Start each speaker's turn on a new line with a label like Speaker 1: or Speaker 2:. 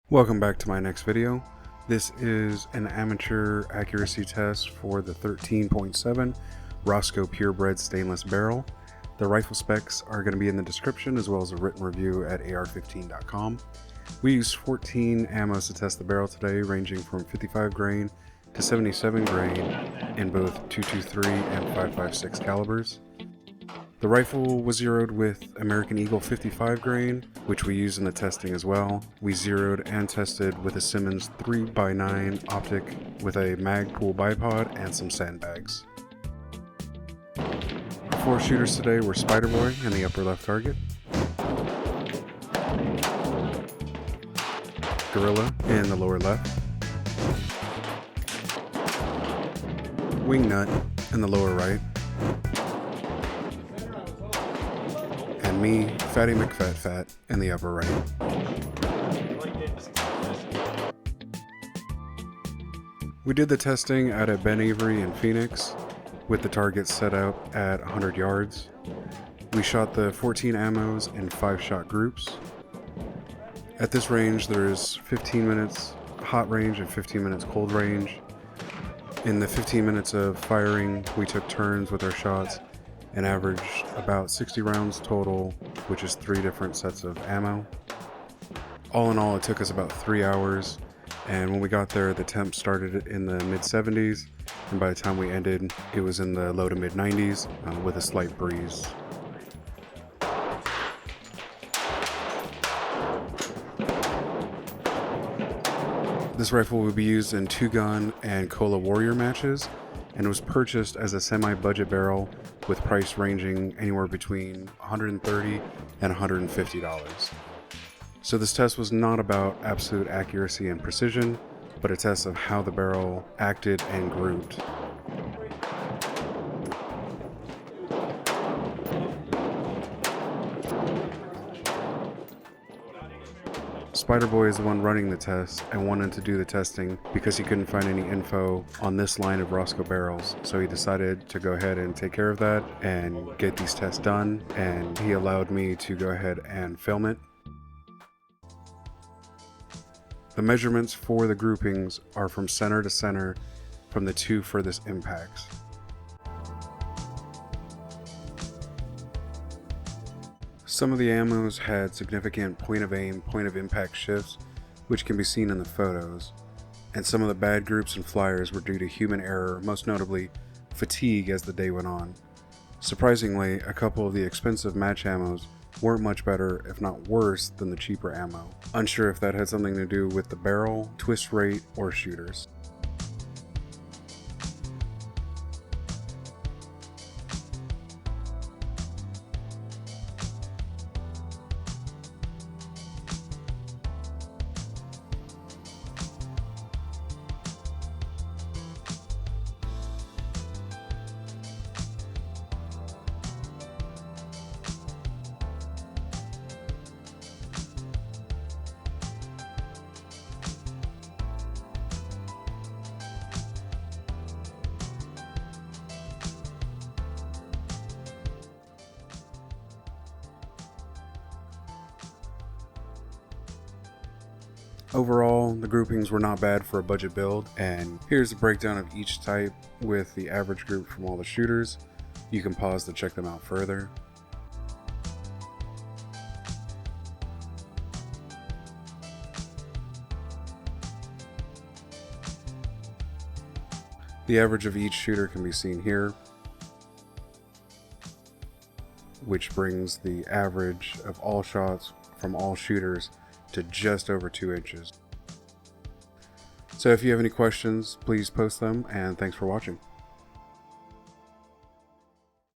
Speaker 1: Welcome back to my next video. This is an amateur accuracy test for the 13.7 Rosco Purebred Stainless barrel. The rifle specs are going to be in the description as well as a written review at AR-15.com. We used 14 ammos to test the barrel today, ranging from 55 grain to 77 grain in both 223 and 5.56 calibers. The rifle was zeroed with American Eagle 55 grain, which we used in the testing as well. We zeroed and tested with a Simmons 3x9 optic with a Magpul bipod and some sandbags. The 4 shooters today were Spider Boy in the upper left target, Gorilla in the lower left, Wingnut in the lower right, and me, Fatty McFat in the upper right. We did the testing out at Ben Avery in Phoenix with the target set up at 100 yards. We shot the 14 ammos in 5-shot groups. At this range there is 15 minutes hot range and 15 minutes cold range. In the 15 minutes of firing, we took turns with our shots and averaged about 60 rounds total, which is 3 different sets of ammo. All in all, it took us about 3 hours, and when we got there, the temp started in the mid-70s, and by the time we ended, it was in the low to mid-90s with a slight breeze. This rifle will be used in 2-gun and Cola Warrior matches, and was purchased as a semi-budget barrel with price ranging anywhere between $130 and $150. So this test was not about absolute accuracy and precision, but a test of how the barrel acted and grouped. Spider Boy is the one running the test and wanted to do the testing because he couldn't find any info on this line of Rosco barrels, so he decided to go ahead and take care of that and get these tests done, and he allowed me to go ahead and film it. The measurements for the groupings are from center to center from the 2 furthest impacts. Some of the ammos had significant point of aim, point of impact shifts, which can be seen in the photos, and some of the bad groups and flyers were due to human error, most notably fatigue as the day went on. Surprisingly, a couple of the expensive match ammos weren't much better, if not worse, than the cheaper ammo. Unsure if that had something to do with the barrel, twist rate, or shooters. Overall, the groupings were not bad for a budget build, and here's a breakdown of each type with the average group from all the shooters. You can pause to check them out further. The average of each shooter can be seen here, which brings the average of all shots from all shooters to just over 2 inches. So if you have any questions, please post them, and thanks for watching.